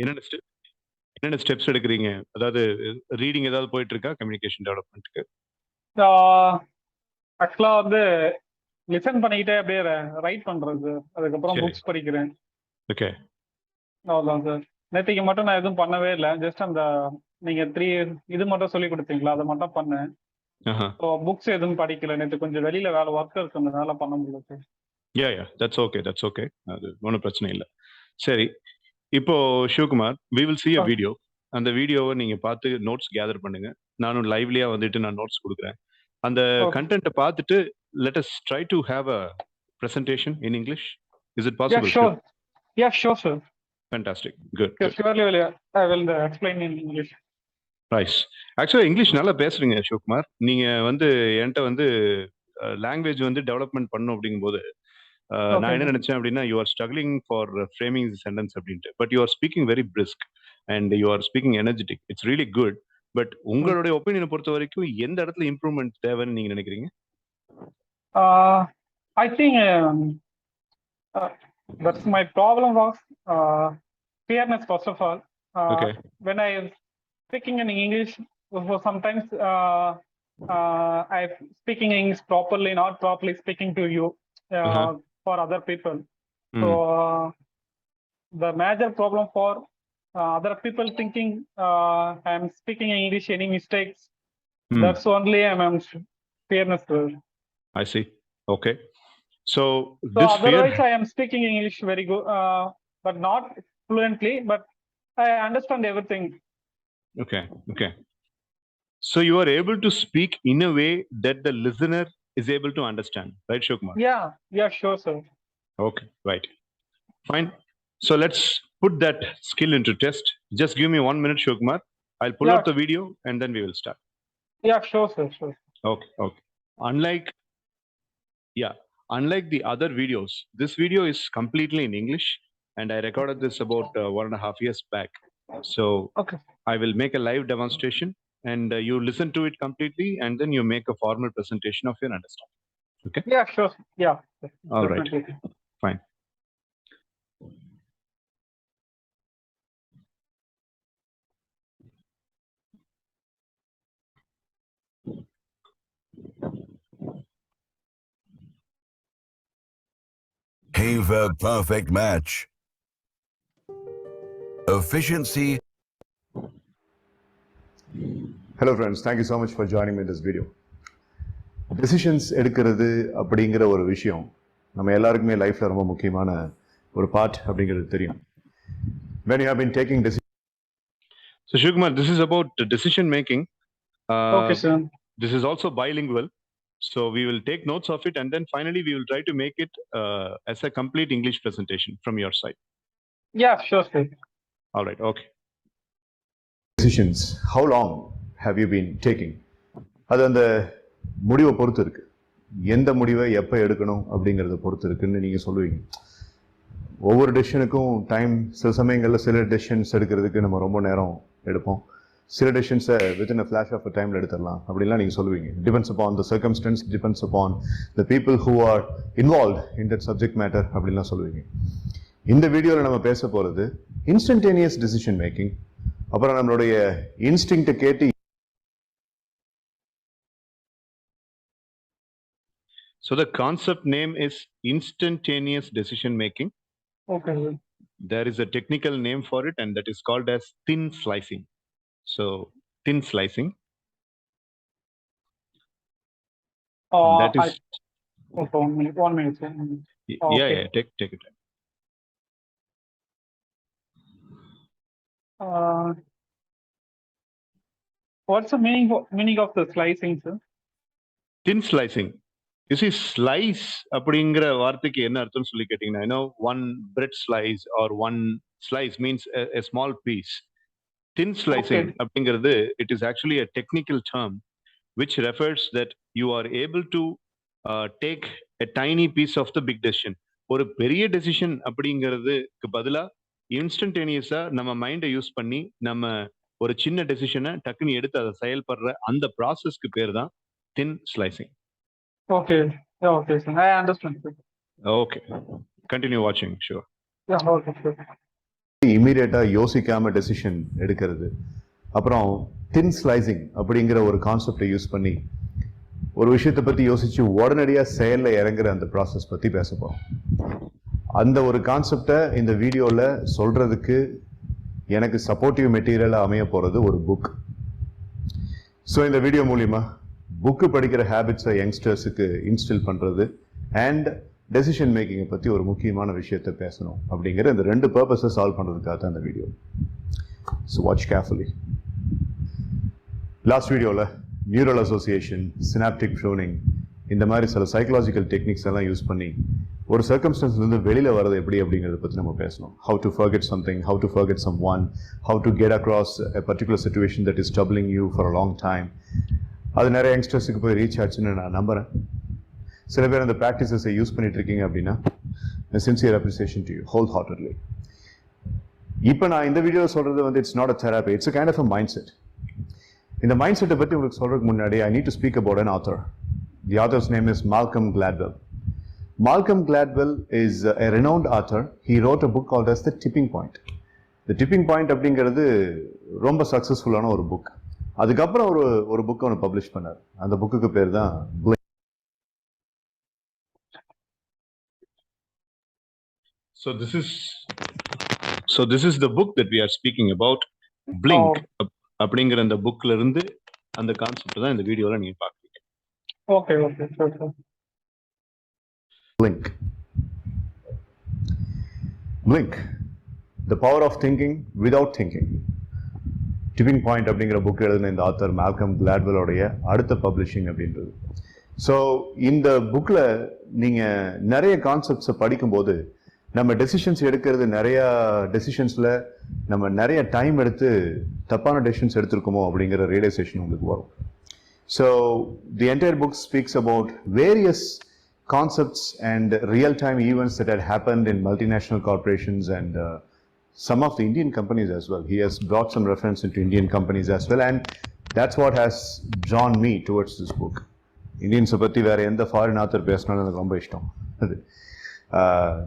என்னென்ன ஸ்டெப் என்னென்ன ஸ்டெப்ஸ் எடுக்குறீங்க? அதாவது ரீடிங் ஏதாவது போயிட்டு இருக்கா கம்யூனிகேஷன் டெவலப்மென்ட்க்கு? ஆ ஆக்சுவலா வந்து லிசன் பண்ணிக்கிட்டே அப்படியே ரைட் பண்றது. அதுக்கப்புறம் சரி. புக்ஸ் படிக்கிறேன். ஓகே. அவ்வளோதான் சார். நேத்தைக்கு மட்டும் நான் எதுவும் பண்ணவே இல்ல. ஜஸ்ட் அந்த நீங்க 3 இது மட்டும் சொல்லிக் குடுத்தீங்களா? அத மட்டும் பண்ணேன். ஆஹா. ஸோ புக்ஸ் எதுவும் படிக்கல. நேத்து கொஞ்சம் வெளியில வேலை ஒர்க் இருக்கிறதுனால பண்ண முடியல sir. That's okay, that's okay. அது ஒண்ணும் பிரச்சனை இல்ல. சரி. இப்போ Sivakumar, we will see a video. அந்த வீடியோவ நீங்க பார்த்து நோட்ஸ் கேதர் பண்ணுங்க. நானும் லைவ்லியா வந்துட்டு நான் நோட்ஸ் குடுக்குறேன். அந்த ஓகே. கன்டென்ட்ட பார்த்துட்டு let us try to have a presentation in English. Is it Yeah, possible? sure. Yeah, sure, sir. Fantastic. Good, Yeah, good. surely I will explain in English. Nice. ஆக்சுவலா English நல்லா பேசுறீங்க சிவகுமார். நீங்க வந்து என்ட்ட வந்து லாங்குவேஜ் வந்து டெவலப்மென்ட் பண்ணணும் அப்படிங்கும்போது, நான் Okay, என்ன sir. நினைச்சேன் அப்படின்னா, you are struggling for framing the sentence அப்படின்ட்டு. But you are speaking very brisk and you are speaking energetic. It's really good. But உங்களுடைய ஒப்பீனியன பொறுத்தவரைக்கும் எந்த இடத்துல இம்ப்ரூவ்மென்ட் தேவைன்னு நீங்க நினைக்கிறீங்க? I think that's my problem was fairness first of all. Okay. When I am speaking in English, sometimes I speaking English properly, not properly speaking to you for other people. So the major problem for other people thinking I am speaking English, any mistakes. That's only I'm fairness. I see. Okay. So So otherwise, I am speaking English very good, but not fluently. But I understand everything. Okay. Okay. So you are able to speak in a way that the listener is able to understand, right, Shukmar? Yeah. Yeah. Sure, sir. Okay. Right. Fine. So let's put that skill into test. Just give me 1 minute, Shukmar. I'll pull up the video and then we will start. Yeah. Sure, sir. Sure. Okay. Okay. Unlike the other videos, this video is completely in English, and I recorded this about 1.5 years back. So Okay. I will make a live demonstration, and you listen to it completely, and then you make a formal presentation of your understanding. Okay? Yeah. Sure. Yeah. All right. Definitely. Fine. Haver perfect match. Efficiency. Hello friends, thank you so much for joining me in this video. Decisions எடுக்கிறது அப்படிங்கிற ஒரு விஷயம் நம்ம எல்லாருக்குமே லைஃப்ல ரொம்ப முக்கியமான ஒரு பார்ட் அப்படிங்கிறது தெரியும். When you have been taking decisions. So Shukmar, this is about decision making. Okay, sir. This is also bilingual. So we will take notes of it, and then finally we will try to make it as a complete English presentation from your side. Yeah. Sure, sir. All right. Okay. Decisions. How long have you been taking? அது அந்த முடிவை பொறுத்து இருக்கு. எந்த முடிவை எப்போ எடுக்கணும் அப்படிங்கிறத பொறுத்து இருக்குன்னு நீங்கள் சொல்லுவீங்க. ஒவ்வொரு டெசிஷனுக்கும் டைம், சில சமயங்களில் சில டெசிஷன்ஸ் எடுக்கிறதுக்கு நம்ம ரொம்ப நேரம் எடுப்போம். சில டெசிஷன்ஸை within a flash of a டைமில் எடுத்துடலாம் அப்படின்லாம் நீங்கள் சொல்லுவீங்க. Depends upon the circumstances, depends upon the people who are involve in that subject matter அப்படின்லாம் சொல்லுவீங்க. இந்த வீடியோவில் நம்ம பேச போகிறது இன்ஸ்டன்டேனியஸ் டெசிஷன் மேக்கிங். அப்புறம் நம்மளுடைய இன்ஸ்டிங்க்டை கேட்டு. So the concept name is instantaneous decision making. Okay. There is a technical name for it, and that is called as thin slicing. So thin slicing. That is. Okay, 1 minute. Yeah, take it. What's the meaning of the slicing, sir? Thin slicing. You see, slice அப்படிங்கிற வார்த்தைக்கு என்ன அர்த்தம்னு சொல்லி கேட்டீங்கன்னா, you know, one bread slice or one slice means a small piece. Thin slicing அப்படிங்கிறது, it is actually a technical term which refers that you are able to take a tiny piece of the big decision. ஒரு பெரிய decision அப்படிங்கிறதுக்கு பதிலா இன்ஸ்டன்டேனியஸா நம்ம மைண்டை use பண்ணி நம்ம ஒரு சின்ன டெசிஷனை டக்குன்னு எடுத்து அதை செயல்படுற அந்த ப்ராசஸ்க்கு பேர் தான் thin slicing. Okay. Yeah, okay, sir. I understand. Okay. Continue watching, sure. Yeah, okay, sure. இமீடியட்டா யோசிக்காம டெசிஷன் எடுக்கிறது. அப்புறம் தின் ஸ்லைசிங் அப்படிங்கிற ஒரு கான்செப்டை யூஸ் பண்ணி ஒரு விஷயத்தை பத்தி யோசிச்சு உடனடியா செயல்ல இறங்குற அந்த ப்ராசஸ் பத்தி பேச போறோம். அந்த ஒரு கான்செப்டை இந்த வீடியோல சொல்றதுக்கு எனக்கு சப்போர்ட்டிவ் மெட்டீரியலா அமைய போறது ஒரு புக். ஸோ இந்த வீடியோ மூலியமா புக்கு படிக்கிற ஹேபிட்ஸை யங்ஸ்டர்ஸுக்கு இன்ஸ்டில் பண்றது அண்ட் டெசிஷன் மேக்கிங்கை பத்தி ஒரு முக்கியமான விஷயத்தை பேசணும் அப்படிங்கிற இந்த ரெண்டு பர்பஸை சால்வ் பண்றதுக்காக தான் இந்த video. So watch carefully. Last வீடியோவில் நியூரல் அசோசியேஷன், சினாப்டிக் ப்ரூனிங், இந்த மாதிரி சில சைக்கலாஜிக்கல் டெக்னிக்ஸ் எல்லாம் யூஸ் பண்ணி ஒரு சர்க்கம்ஸ்டன்ஸ்லேருந்து வெளியில் வர்றது எப்படி அப்படிங்கிறத பற்றி நம்ம பேசணும். How to forget something, how to forget someone, how to get across a particular situation that is troubling you for a long time. அது நிறைய யங்ஸ்டர்ஸுக்கு போய் ரீச் ஆச்சுன்னு நான் நம்புகிறேன். சில பேர் அந்த ப்ராக்டிசஸை யூஸ் பண்ணிட்டு இருக்கீங்க அப்படின்னா sincere appreciation to you wholeheartedly. இப்போ நான் இந்த வீடியோவில் சொல்கிறது வந்து it's not a therapy, it's a kind of a mindset. இந்த மைண்ட் செட்டை பற்றி உங்களுக்கு சொல்றதுக்கு முன்னாடி I need to speak about an author. The author's name is Malcolm Gladwell. Malcolm Gladwell is a renowned author. He wrote a book called as The Tipping Point. The Tipping Point அப்படிங்கிறது ரொம்ப சக்ஸஸ்ஃபுல்லான ஒரு book. அதுக்கப்புறம் ஒரு book ஒன்று publish பண்ணார். அந்த புக்குக்கு பேர் தான் Blink. So this is the book that we are speaking about. Blink அப்படிங்கிற அந்த புக்ல இருந்து அந்த கான்செப்ட் தான் இந்த வீடியோல நீங்க பாக்குறீங்க. ஓகே ஓகே சரி. Blink. Blink. The power of thinking without thinking. Tipping Point அப்படிங்கிற புக் எழுதின இந்த ஆத்தர் மால்கம் கிளாட்வெலோடைய அடுத்த பப்ளிஷிங் அப்படின்றது. ஸோ இந்த புக்ல நீங்க நிறைய கான்செப்ட்ஸை படிக்கும்போது நம்ம டெசிஷன்ஸ் எடுக்கிறது நிறைய டெசிஷன்ஸ்ல நம்ம நிறைய டைம் எடுத்து தப்பான டெசிஷன்ஸ் எடுத்திருக்கோமோ அப்படிங்கிற ரியலைசேஷன் உங்களுக்கு வரும். So the entire book speaks about various concepts and real-time events that had happened in multinational corporations and some of the Indian companies as well. He has brought some reference into Indian companies as well, and that's what has drawn me towards this book. Indians பத்தி வேற எந்த foreign author பேசினாலும் எனக்கு ரொம்ப இஷ்டம். அது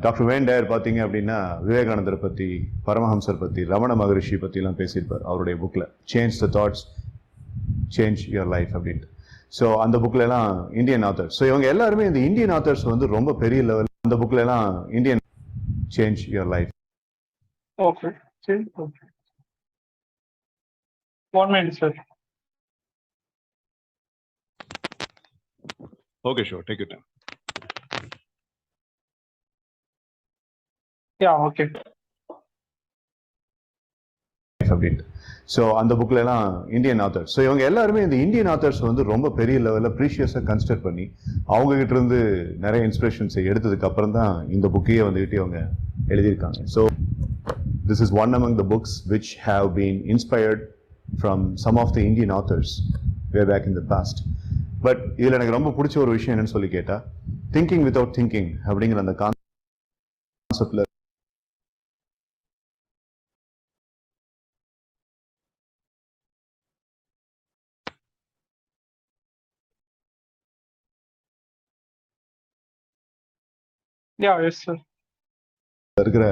doctor van tyre பார்த்தீங்க அப்படின்னா விவேகானந்தரை பற்றி, பரமஹம்சர் பற்றி, ரமண மகரிஷி பற்றிலாம் பேசியிருப்பார் அவருடைய புக்கில் change the thoughts change your life அப்படின்ட்டு. ஸோ அந்த புக்ல எல்லாம் இந்தியன் ஆத்தர்ஸ். ஸோ இவங்க எல்லாருமே இந்த இந்தியன் ஆத்தர்ஸ் வந்து ரொம்ப பெரிய லெவல். அந்த புக்ல எல்லாம் Indian change your life. Okay சரி. One minute sir. Okay, sure. Take your time. Yeah okay. அப்படின்ட்டு. ஸோ அந்த புக்ல எல்லாம் இந்தியன் ஆத்தர்ஸ். ஸோ இவங்க எல்லாருமே இந்த இந்தியன் ஆத்தர்ஸ் வந்து ரொம்ப பெரிய லெவலில் ப்ரீஷியஸாக கன்சிடர் பண்ணி அவங்க கிட்ட இருந்து நிறைய இன்ஸ்பிரேஷன்ஸை எடுத்ததுக்கு அப்புறம் தான் இந்த புக்கையே வந்துகிட்டு அவங்க எழுதியிருக்காங்க. So this is one among the books which have been inspired from some of the Indian authors way back in the past. But இதில் எனக்கு ரொம்ப பிடிச்ச ஒரு விஷயம் என்னன்னு சொல்லி கேட்டால் திங்கிங் வித்தவுட் திங்கிங் அப்படிங்கிற அந்த கான்செப்ட்ல யா எஸ் சார் இருக்கிற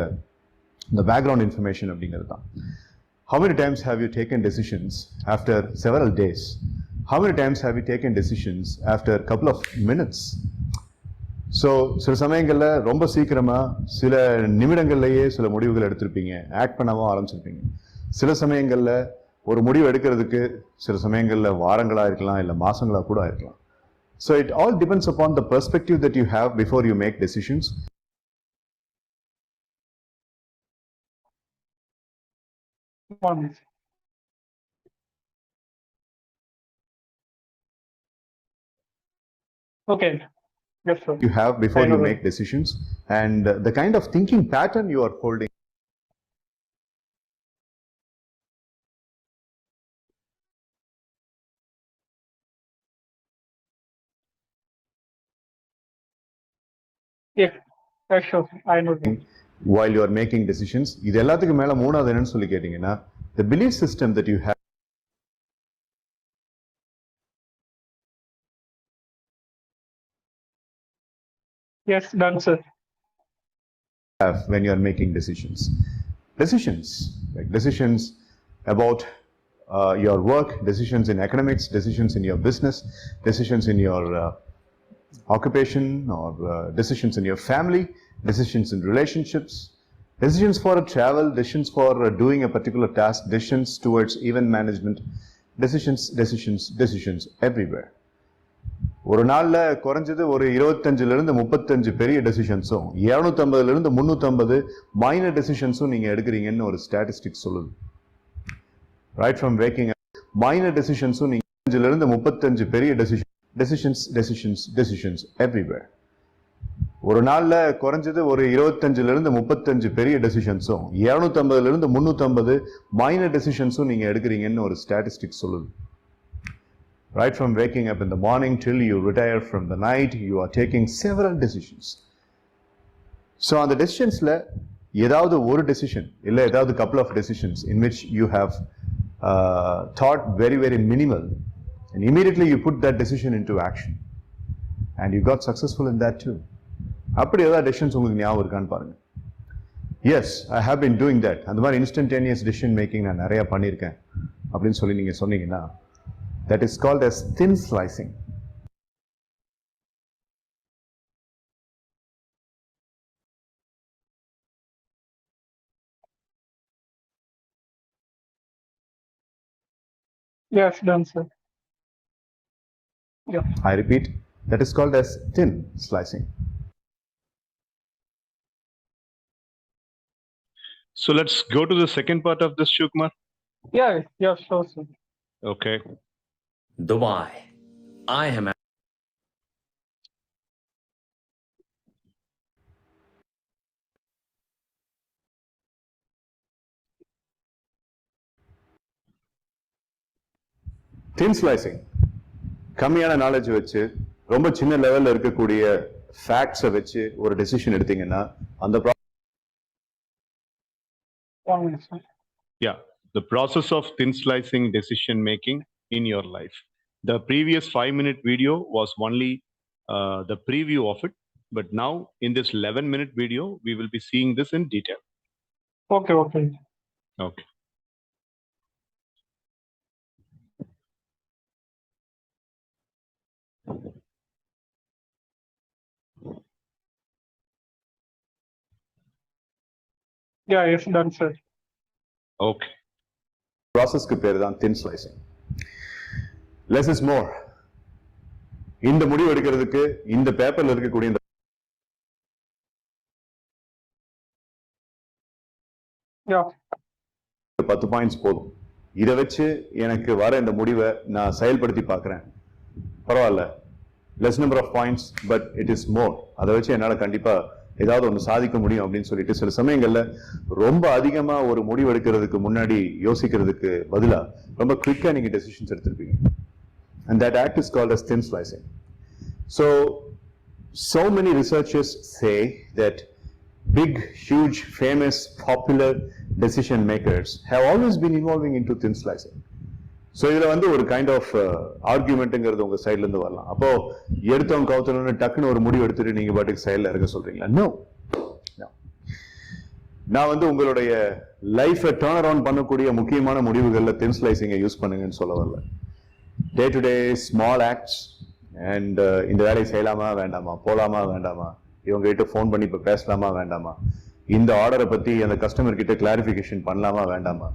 இந்த பேக்ரவுண்ட் இன்ஃபர்மேஷன் அப்படிங்கிறது தான். How many times have you taken decisions after several days? How many times have you taken decisions after a couple of minutes? So சில சமயங்களில் ரொம்ப சீக்கிரமா சில நிமிடங்கள்லேயே சில முடிவுகள் எடுத்திருப்பீங்க, ஆக்ட் பண்ணவும் ஆரம்பிச்சிருப்பீங்க. சில சமயங்களில் ஒரு முடிவு எடுக்கிறதுக்கு சில சமயங்களில் வாரங்களா இருக்கலாம், இல்லை மாசங்களா கூட இருக்கலாம். So it all depends upon the perspective that you have before you make decisions. Okay. Yes, sir. You have before you make decisions and the kind of thinking pattern you are holding Yes, sure. I know. while you are making decisions. இது எல்லாத்துக்கு மேல மூணாவது என்னன்னு சொல்லி கேட்டீங்கன்னா the belief system that you have Yes, done, sir. when you are making decisions. decisions, like decisions about your work, decisions in academics, decisions in your business, decisions in your occupation, or decisions in your family, decisions in relationships, decisions for a travel, decisions for doing a particular task, decisions towards event management, decisions everywhere. ஒரு நாள்ல குறைஞ்சது ஒரு 25 இருந்து 35 பெரிய டெசிஷன்ஸும் 250 இருந்து 350 minor டெசிஷன்ஸும் நீங்க எடுக்கிறீங்கன்னு ஒரு statistics சொல்லுது. ரைட் ஃப்ரம் வேக்கிங் மைனர் டெசிஷன்ஸும் நீங்க 5 இருந்து 35 பெரிய டெசிஷன்ஸ் எவ்ரிவேர். ஒரு நாள்ல குறைஞ்சது ஒரு 25 இருந்து 35 பெரிய டெசிஷன்ஸும் 250 இருந்து 350 மைனர் டெசிஷன்ஸும் நீங்க எடுக்கிறீங்கன்னு ஒரு ஸ்டாட்டிஸ்டிக்ஸ் சொல்லுது. Right from waking up in the morning till you retire from the night, you are taking several decisions. So on the decisions la ஏதாவது ஒரு decision இல்ல ஏதாவது couple of decisions in which you have thought very minimal, and immediately you put that decision into action and you got successful in that too. அப்படி ஏதாவது decisions உங்களுக்கு ஞாபகம் இருக்கான்னு பாருங்க. Yes, I have been doing that. அந்த மாதிரி instantaneous decision making நான் நிறைய பண்ணியிருக்கேன் அப்படின்னு சொல்லி நீங்க சொன்னீங்கன்னா, that is called as thin slicing. Yes, done, sir. Yeah. I repeat, that is called as thin slicing. So let's go to the second part of this, Shivkumar. Yeah, sure, sir. Okay. Dubai. I am Thin slicing. கம்மியான knowledge வச்சு ரொம்ப சின்ன லெவல்ல இருக்கக்கூடிய ஃபேக்ட்ஸை வச்சு ஒரு decision எடுத்தீங்கன்னா அந்த One minute, sir. Yeah, the process of thin slicing decision making in your life. The previous 5-minute video was only the preview of it, but now in this 11-minute video, we will be seeing this in detail. Okay. Okay. Yeah, yes, done, sir. Okay. ப்ராசஸ்க்கு பேர் தான் thin slicing. Less is more. இந்த முடிவு எடுக்கிறதுக்கு இந்த பேப்பர்ல இருக்கக்கூடிய இந்த Yeah. 10 points போதும். இதை வச்சு எனக்கு வர இந்த முடிவை நான் செயல்படுத்தி பார்க்கிறேன், பரவாயில்ல, less number of points but it is more. அதை வச்சு என்னால கண்டிப்பா ஏதாவது ஒன்று சாதிக்க முடியும் அப்படின்னு சொல்லிட்டு சில சமயங்கள்ல ரொம்ப அதிகமா ஒரு முடிவு எடுக்கிறதுக்கு முன்னாடி யோசிக்கிறதுக்கு பதிலா ரொம்ப குவிக்கா நீங்க decisions எடுத்திருப்பீங்க. And that act is called as thin slicing. So many researchers say that big, huge, famous, popular decision makers have always been evolving into thin slicing. So இதுல வந்து ஒரு கைண்ட் ஆஃப் ஆர்குமெண்ட்ங்கிறது உங்க சைட்ல இருந்து வரலாம். அப்போ எடுத்தவங்க கவுத்தணும்னு டக்குன்னு ஒரு முடிவு எடுத்துட்டு நீங்க பாட்டுக்கு சைட்ல இருக்க சொல்றீங்களா? நோ. நான் வந்து உங்களுடைய லைஃபை டர்ன் அரவுண்ட் பண்ணக்கூடிய முக்கியமான முடிவுகள்ல thin slicing யூஸ் பண்ணுங்கன்னு சொல்ல வரல. Day to day small acts and இந்த வேலையை செய்யலாமா வேண்டாமா, போலாமா வேண்டாமா, இவங்க கிட்ட ஃபோன் பண்ணி இப்ப பேசலாமா வேண்டாமா, இந்த ஆர்டரை பத்தி அந்த கஸ்டமர் கிட்ட கிளாரிபிகேஷன் பண்ணலாமா வேண்டாமா,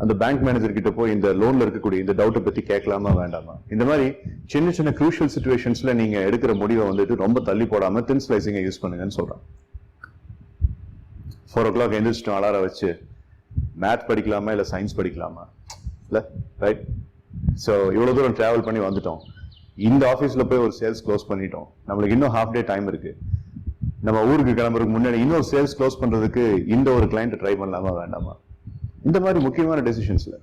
அந்த பேங்க் மேனேஜர் கிட்ட போய் இந்த லோன்ல இருக்கக்கூடிய இந்த டவுட்டை பத்தி கேட்கலாமா வேண்டாமா, இந்த மாதிரி சின்ன சின்ன க்ரூஷியல் சிச்சுவேஷன்ஸ்ல நீங்க எடுக்கிற முடிவை வந்துட்டு ரொம்ப தள்ளி போடாம thin slicing யூஸ் பண்ணுங்கன்னு சொல்றேன். 4 o'clock எந்திரிச்சிட்டோம் அலாரம் வச்சு, மேத் படிக்கலாமா இல்ல சயின்ஸ் படிக்கலாமா, இல்ல ரைட். ஸோ இவ்வளவு தூரம் டிராவல் பண்ணி வந்துட்டோம், இந்த ஆஃபீஸ்ல போய் ஒரு சேல்ஸ் க்ளோஸ் பண்ணிட்டோம், நம்மளுக்கு இன்னும் ஹாஃப் டே டைம் இருக்கு, நம்ம ஊருக்கு கிளம்புறதுக்கு முன்னாடி இன்னொரு சேல்ஸ் க்ளோஸ் பண்றதுக்கு இந்த ஒரு கிளைண்ட் ட்ரை பண்ணலாமா வேண்டாமா, இந்த மாதிரி முக்கியமான டெசிஷன்ஸ்ல.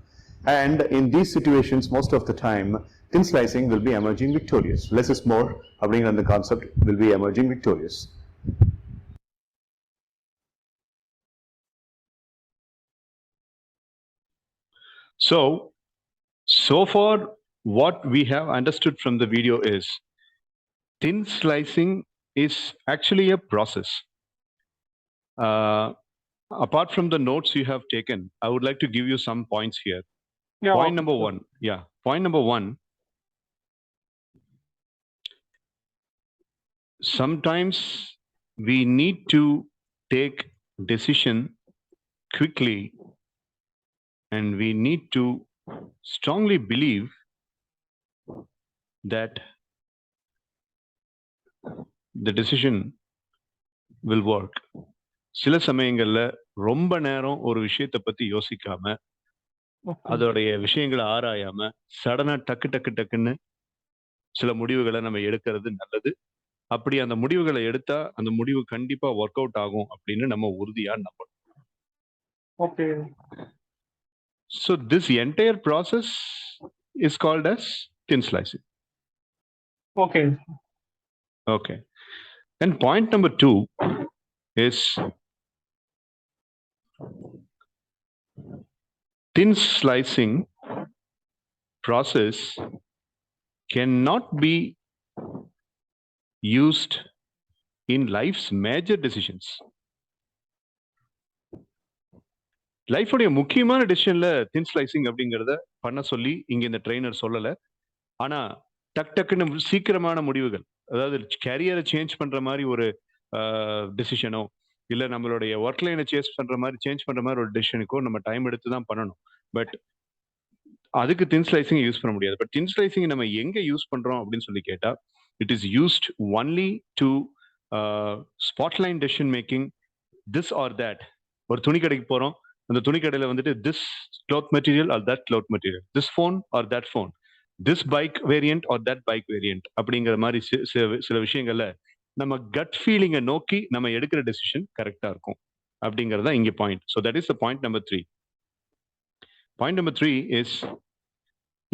And in these situations, most of the time, thin slicing will be emerging victorious. Less is more, அப்படிங்கிற அந்த concept will be emerging victorious. So far, what we have understood from the video is thin slicing is actually a process. apart from the notes you have taken, I would like to give you some points here. Yeah. Point okay, number sir. one. Yeah. Point number one. Sometimes we need to take decision quickly, and we need to strongly believe that the decision will work. சில சமயங்கள்ல ரொம்ப நேரம் ஒரு விஷயத்தை பத்தி யோசிக்காம, Okay. அதோடைய விஷயங்களை ஆராயாம, சடனா டக்கு டக்கு டக்குன்னு சில முடிவுகளை நம்ம எடுக்கிறது நல்லது. அப்படி அந்த முடிவுகளை எடுத்தா அந்த முடிவு கண்டிப்பா ஒர்க் அவுட் ஆகும் அப்படின்னு நம்ம உறுதியா நம்பணும். Okay. So this entire process is called as thin slicing. Okay. Okay. And point number 2 is thin slicing process cannot be used in life's major decisions. லைஃபோடைய முக்கியமான டெசிஷன்ல தின் ஸ்லைசிங் அப்படிங்கிறத பண்ண சொல்லி இங்க இந்த ட்ரெயினர் சொல்லல. ஆனா டக் டக்குன்னு சீக்கிரமான முடிவுகள், அதாவது கேரியரை சேஞ்ச் பண்ற மாதிரி ஒரு டெசிஷனோ, இல்ல நம்மளுடைய ஒர்க் லைனை சேஞ்ச் பண்ற மாதிரி ஒரு டெசிஷனுக்கோ நம்ம டைம் எடுத்து தான் பண்ணணும். பட் அதுக்கு தின் ஸ்லைசிங் யூஸ் பண்ண முடியாது. பட் தின் ஸ்லைசிங் நம்ம எங்க யூஸ் பண்றோம் அப்படின்னு சொல்லி கேட்டா, it is used only to spotlight decision making, this or that. ஒரு துணி கடைக்கு போறோம், அந்த துணி கடையில வந்துட்டு this cloth material or that cloth material, this phone or that phone, this bike variant or that bike variant அப்படிங்கிற மாதிரி சில விஷயங்கள்ல நம்ம கட் ஃபீலிங்கை நோக்கி நம்ம எடுக்கிற டெசிஷன் கரெக்டா இருக்கும் அப்படிங்கிறது தான் இங்க point. So that is the point number 3. Point number 3 is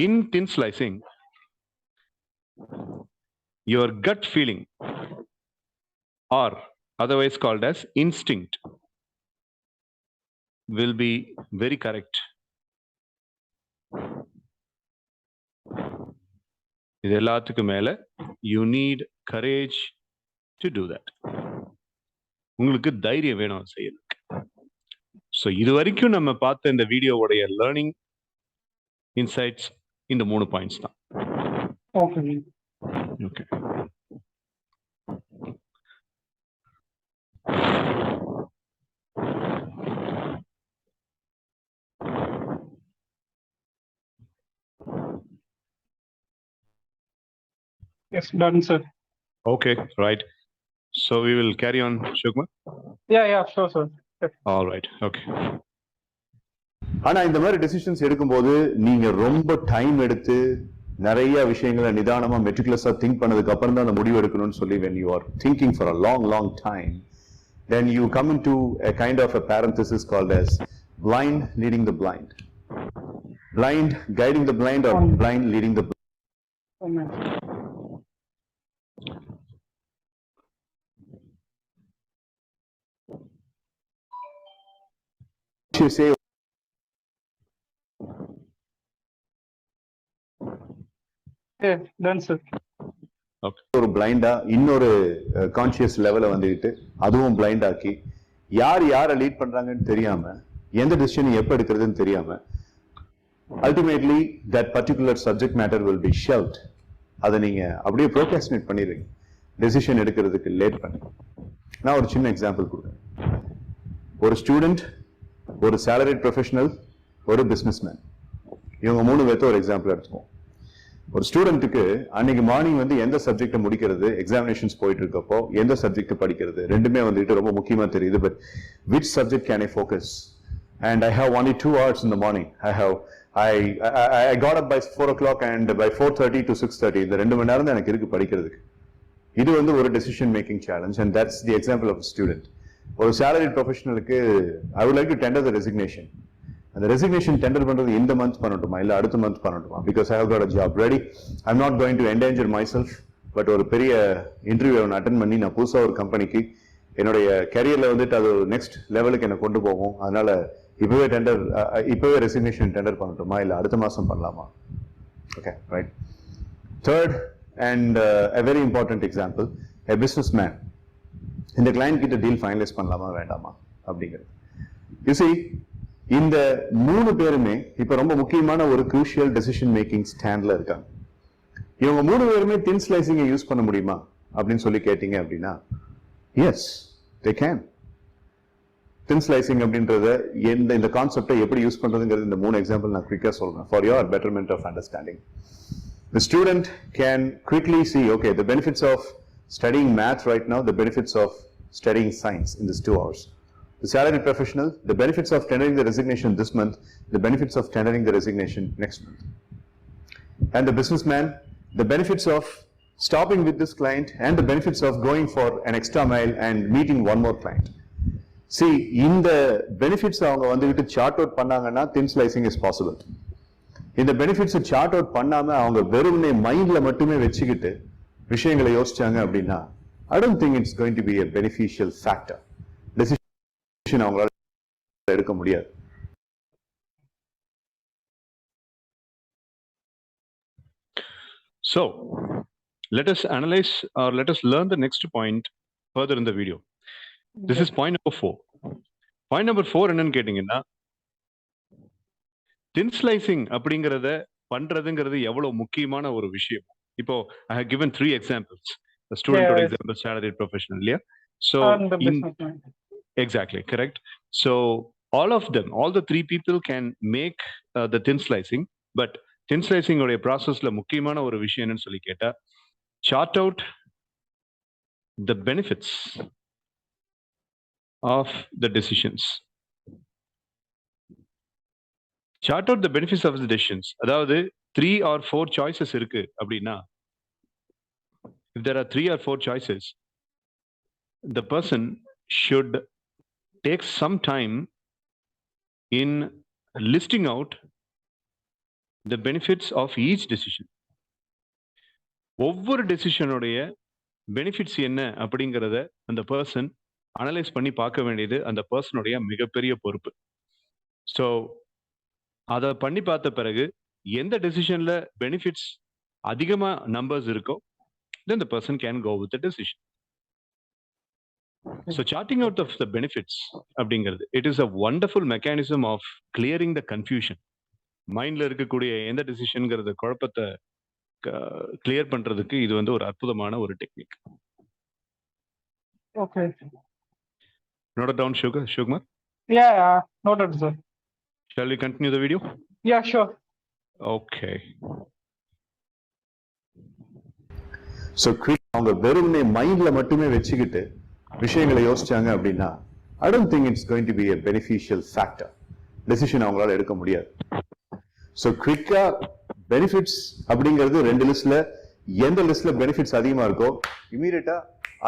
in thin slicing, your gut feeling, or otherwise called as instinct, will be very correct. இது எல்லாத்துக்கும் மேல you need courage to do that. உங்களுக்கு தைரியம் வேணும் அது செய்யறதுக்கு. So இது வரைக்கும் நம்ம பார்த்த இந்த வீடியோவுடைய லேர்னிங் இன்சைட்ஸ் இந்த 3 பாயிண்ட்ஸ் தான். Okay. Okay. Yes, done, sir. Okay, right. So we will carry on, Shukma. Yeah, sure, sir. All right. Okay. ஆனா இந்த மாதிரி டெசிஷன்ஸ் எடுக்கும்போது நீங்க ரொம்ப டைம் எடுத்து நிறைய விஷயங்களை நிதானமா மெட்டிகுலஸா திங்க் பண்ணதுக்கு அப்புறம் தான் அந்த முடிவு எடுக்கணும்னு சொல்லி when you are thinking for a long time, then you come into a kind of a parenthesis called as blind leading the blind, blind guiding the blind, or blind leading the blind. Amen. You say Yeah, done, sir. ஒரு பிளைண்டா இன்னொரு conscious லெவலை வந்துட்டு அதுவும் blind ஆக்கி யாரை lead பண்றாங்கன்னு தெரியாம எந்த டிசிஷன் எப்ப எடுக்கிறதுன்னு தெரியாம ultimately that particular subject matter will be shelved. அதை நீங்க அப்படியே ப்ரோகாஸ்டினேட் பண்ணிடுறீங்க, டெசிஷன் எடுக்கிறதுக்கு லேட் பண்ணி. நான் ஒரு சின்ன எக்ஸாம்பிள் கொடுக்குறேன். ஒரு ஸ்டூடெண்ட், ஒரு சேலரிட் ப்ரொஃபஷனல், ஒரு பிசினஸ்மேன், இவங்க 3 பேர்த்த ஒரு எக்ஸாம்பிள் எடுத்துப்போம். ஒரு ஸ்டூடெண்ட்டுக்கு அன்னைக்கு மார்னிங் வந்து எந்த சப்ஜெக்டை முடிக்கிறது, எக்ஸாமினேஷன்ஸ் போயிட்டு இருக்கப்போ எந்த சப்ஜெக்ட் படிக்கிறது, ரெண்டுமே வந்துட்டு ரொம்ப முக்கியமா தெரியுது. But which subject can I focus? And I have only 2 hours in the morning. I got up by 4 o'clock and by 4:30 to 6:30 இந்த 2 மணி நேரம் தான் எனக்கு இருக்கு படிக்கிறதுக்கு. இது வந்து ஒரு decision making challenge, and that's the example of a student. ஒரு salaried ப்ரொஃபஷனலுக்கு I would like to tender the resignation. அந்த ரெசிக்னேஷன் டெண்டர் பண்றது இந்த மந்த் பண்ணட்டுமா இல்ல அடுத்த மந்த் பண்ணட்டுமா? Because I have got a job ready. I'm not going to endanger myself. But ஒரு பெரிய இன்டர்வியூ அட்டென்ட் பண்ணி நான் புதுசா ஒரு கம்பெனிக்கு என்னுடைய கரியர்ல வந்துட்டு அது நெக்ஸ்ட் லெவலுக்கு என்ன கொண்டு போகும். அதனால இப்பவே ரெசிக்னேஷன் டெண்டர் பண்ணட்டுமா இல்ல அடுத்த மாசம் பண்ணலாமா? Okay, right. Third and a very important example, a businessman. இந்த கிளைண்ட் கிட்ட டீல் ஃபைனலைஸ் பண்ணலாமா வேண்டாமா அப்படிங்கிறது. You see, இந்த மூணு பேருமே இப்ப ரொம்ப முக்கியமான ஒரு crucial decision making ஸ்டாண்ட்ல இருக்காங்க. இவங்க மூணு பேருமே thin slicing யூஸ் பண்ண முடியுமா அப்படின்னு சொல்லி கேட்டீங்க அப்படின்னா yes they can. thin slicing அப்படின்றத இந்த கான்செப்டை எப்படி யூஸ் பண்றதுங்கிறது இந்த மூணு எக்ஸாம்பிள் நான் குயிக்கா சொல்றேன் for your betterment of understanding. The student can quickly see, okay, the benefits of studying math right now, the benefits of studying science in these 2 hours. The salaried professional, the benefits of tendering the resignation this month, the benefits of tendering the resignation next month. And the businessman, the benefits of stopping with this client and the benefits of going for an extra mile and meeting one more client. See, இந்த benefits அவங்க வந்துட்டு chart out பண்ணாங்கன்னா thin slicing is possible. இந்த benefits chart out பண்ணாம அவங்க வெறுமனே மைண்ட்ல மட்டுமே வச்சுக்கிட்டு விஷயங்களை யோசிச்சாங்க அப்படின்னா I don't think it's going to be a beneficial factor. Decision அவங்களால எடுக்க முடியாது. So, let us analyze or let us learn the next point further in the video. This is point number 4. Point number 4 என்னன்னு கேட்டீங்கன்னா thin slicing அப்படிங்கறத பண்றதுங்கிறது எவ்வளவு முக்கியமான ஒரு விஷயம். இப்போ I have given 3 examples. The student or example, salaried professional, yeah. So exactly correct. So all of them, all the 3 people can make the thin slicing, but thin slicing உடைய processல முக்கியமான ஒரு விஷயம் என்னன்னு சொல்லி கேட்டா chart out the benefits of the decisions. Chart out the benefits of the decisions. அதாவது 3 or 4 choices இருக்கு அப்படின்னா if there are 3 or 4 choices, the person should take some time in listing out the benefits of each decision. ஒவ்வொரு டெசிஷனுடைய benefits என்ன அப்படிங்கிறத அந்த person analyse பண்ணி பார்க்க வேண்டியது அந்த பர்சனுடைய மிகப்பெரிய பொறுப்பு. ஸோ அதை பண்ணி பார்த்த பிறகு எந்த டெசிஷன்ல பெனிஃபிட்ஸ் அதிகமா நம்பர்ஸ் இருக்கோ then the person can go with the decision. So charting out of the benefits அப்படிங்கிறது it is a wonderful mechanism of clearing the confusion. மைண்ட்ல இருக்கக்கூடிய எந்த டெசிஷன்ங்கிறத குழப்பத்தை கிளியர் பண்றதுக்கு இது வந்து ஒரு அற்புதமான ஒரு technique. Okay. Note it down, Shugmar. Yeah, noted, sir. Shall we continue the video? Yeah, sure. Okay. So quick அவங்க வெறுமனே மைண்ட்ல மட்டுமே வச்சுக்கிட்டு விஷயங்களை யோசிச்சாங்க அப்படின்னா I don't think it's going to be a beneficial factor. Decision அவங்களால எடுக்க முடியாது. So குவிக்கா பெனிஃபிட்ஸ் அப்படிங்கிறது 2 லிஸ்ட்ல எந்த லிஸ்ட்ல பெனிஃபிட்ஸ் அதிகமா இருக்கோ இமீடியட்டா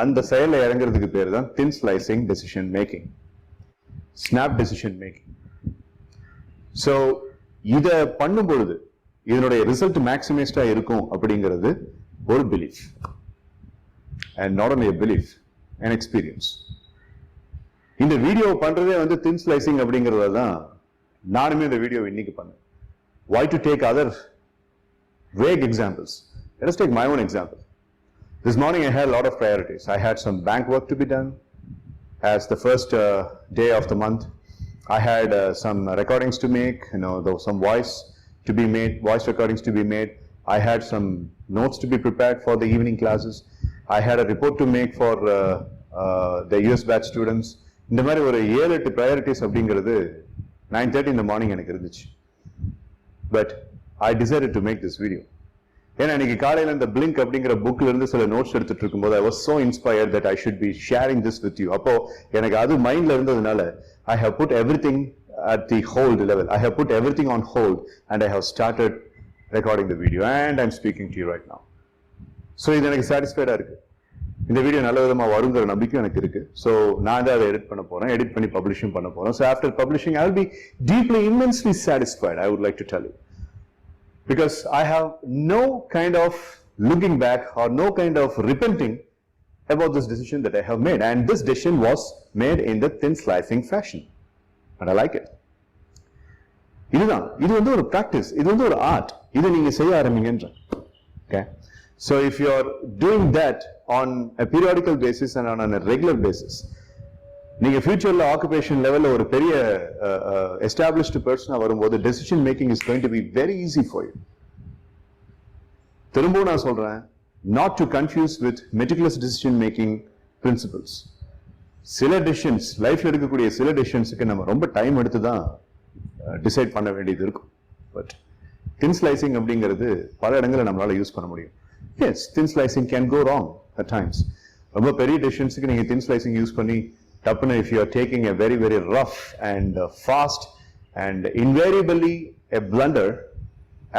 அந்த செயல்ல இறங்குறதுக்கு பேர் தான் thin slicing decision making, snap decision making. So இத பண்ணும் பொழுது இதனுடைய ரிசல்ட் மேக்ஸிமைஸ்டா இருக்கும் அப்படிங்கிறது ஒரு belief, and not only a belief, an experience. இந்த வீடியோ பண்றதே வந்து thin slicing அப்படிங்கறத தான் நானுமே இந்த வீடியோ இன்னைக்கு பண்ணேன். Why to take other vague examples? Let us take my own example. This morning I had a lot of priorities. I had some bank work to be done as the first day of the month. I had some recordings to make, some voice recordings to be made. I had some notes to be prepared for the evening classes. I had a report to make for the US batch students. இந்த மாதிரி ஒரு 7-8 priorities அப்படிங்கிறது 9:30 in the morning எனக்கு இருந்துச்சு. But I decided to make this video. ஏன்னா இன்னைக்கு காலையில இந்த Blink அப்படிங்கிற புக்ல இருந்து சில நோட்ஸ் எடுத்துட்டு இருக்கும்போது I was so inspired that I should be sharing this with you. அப்போ எனக்கு அது மைண்ட்ல இருந்ததுனால I have put everything at the hold level. I have put everything on hold and I have started recording the video and I'm speaking to you right now. So இது எனக்கு சாட்டிஸ்ஃபைடா இருக்கு. இந்த video நல்ல விதமா வருங்கிற நம்பிக்கை எனக்கு இருக்கு. So நான் தான் அதை எடிட் பண்ண போறேன், எடிட் பண்ணி பப்ளிஷிங் பண்ண போறேன். So after publishing I will be deeply, immensely satisfied, I would like to tell you. Because I have no kind of looking back or no kind of repenting about this decision that I have made. And this decision was made in the thin slicing fashion. And I like it. இது வந்து ஒரு practice, இது வந்து ஒரு art. இதை நீங்க செய்ய ஆரம்பிங்கன்ற. Okay? So if you are doing that on a periodical basis and on a regular basis, நீங்க ஃபியூச்சர்ல ஆக்குபேஷன் லெவல்ல ஒரு பெரிய எஸ்டாப்ளிஷ்டு பர்சனா வரும்போது decision making is going to be very easy for you. திரும்பவும் நான் சொல்றேன், not to confuse with meticulous decision making principles. சில டெசிஷன்ஸ் லைஃப்ல எடுக்கக்கூடிய சில டெசிஷன்ஸுக்கு நம்ம ரொம்ப டைம் எடுத்து தான் டிசைட் பண்ண வேண்டியது இருக்கும். பட் தின் ஸ்லைசிங் அப்படிங்கிறது பல இடங்களில் நம்மளால யூஸ் பண்ண முடியும். Yes, thin slicing can go wrong at times. ரொம்ப பெரிய டெசிஷன்ஸுக்கு நீங்க தின் ஸ்லைசிங் யூஸ் பண்ணி டப்புன்னு if you are taking a very very rough and fast and invariably a blunder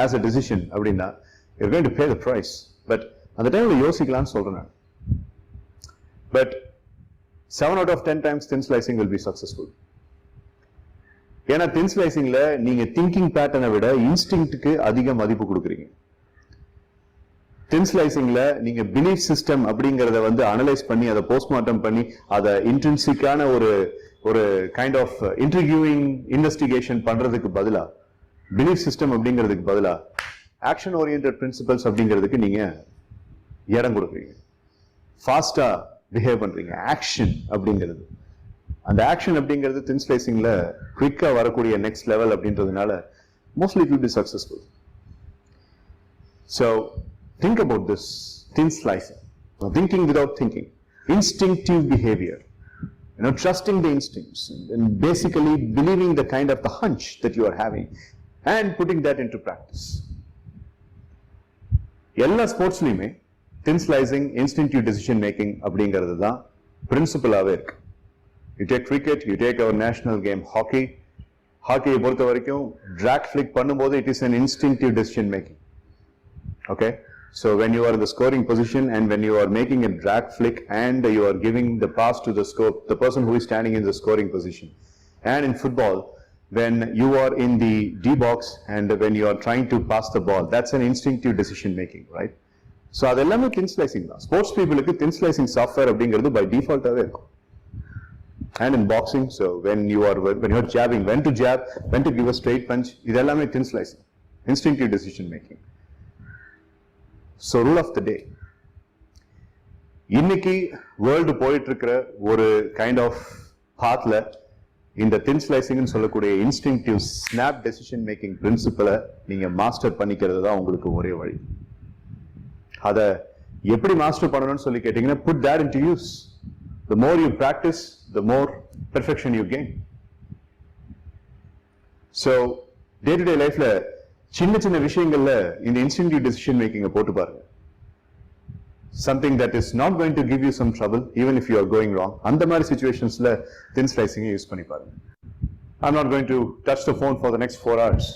as a decision அப்படின்னா you're going to pay the price. But அந்த டைம்ல யோசிக்கலாம்னு சொல்றேன். But 7 out of 10 times thin slicing will be successful. ஏன்னா thin slicingல நீங்க thinking pattern விட இன்ஸ்டிங்க்ட்க்கு அதிக மதிப்பு கொடுக்குறீங்க. thin slicingல நீங்க belief system அப்படிங்கறத வந்து அனலைஸ் பண்ணி அதை போஸ்ட்மார்ட்டம் பண்ணி அதை இன்ட்ரின்சிக்கான ஒரு கைண்ட் ஆஃப் இன்டர்வியூயிங் இன்வெஸ்டிகேஷன் பண்றதுக்கு பதிலா belief system அப்படிங்கிறதுக்கு பதிலா ஆக்ஷன் ஓரியன்டட் பிரின்சிபல்ஸ் அப்படிங்கிறதுக்கு நீங்க இடம் கொடுக்குறீங்க. ஃபாஸ்டா பிஹேவ் பண்றீங்க. ஆக்ஷன் அப்படிங்கிறது, அந்த ஆக்ஷன் அப்படிங்கிறது தின் ஸ்லைசிங்ல குவிக்கா வரக்கூடிய நெக்ஸ்ட் லெவல் அப்படின்றதுனால mostly it will be successful. So think about this thin slicing, thinking without thinking, instinctive behaviour, trusting the instincts and basically believing the kind of the hunch that you are having and putting that into practice. எல்லா ஸ்போர்ட்ஸ்லயுமே thin slicing, instinctive decision making அப்படிங்கிறது தான் பிரின்சிபலாவே இருக்கு. You take cricket, you take our national game hockey. ஹாக்கியை பொறுத்த வரைக்கும் drag flick பண்ணும்போது it is an instinctive decision making. Okay, so when you are in the scoring position and when you are making a drag flick and you are giving the pass to the person who is standing in the scoring position, and in football when you are in the D box and when you are trying to pass the ball, that's an instinctive decision making, right? So அதெல்லாமே thin slicing தான். Sports பீப்புளுக்கு thin slicing software அப்படிங்கிறது by default ஆவே இருக்கும். And in boxing, so when you are jabbing, when to jab, when to give a straight punch, இதெல்லாமே thin slicing, instinctive decision making. So rule of the day, இன்னைக்கு world போயிட்டு இருக்கிற ஒரு kind of பாத்ல இந்த தின் slicing சொல்லக்கூடிய இன்ஸ்டிங்க்டிவ் snap decision making பிரின்சிபலை நீங்க master பண்ணிக்கிறது தான் உங்களுக்கு ஒரே வழி. அதை எப்படி மாஸ்டர் பண்ணணும்னு சொல்லி கேட்டீங்கன்னா, put that into use. The more you practice, the more perfection you gain. So day to day lifeல சின்ன சின்ன விஷயங்கள்ல இந்த இன்ஸ்டிங்க்டிவ் டெசிஷன் மேக்கிங்க போட்டு பாருங்க. Something that is not going to give you some trouble even if you are going wrong, அந்த மாதிரி சிச்சுவேஷன்ஸ்ல thin slicing use பண்ணி பாருங்க. I'm not going to touch the phone for the next 4 hours.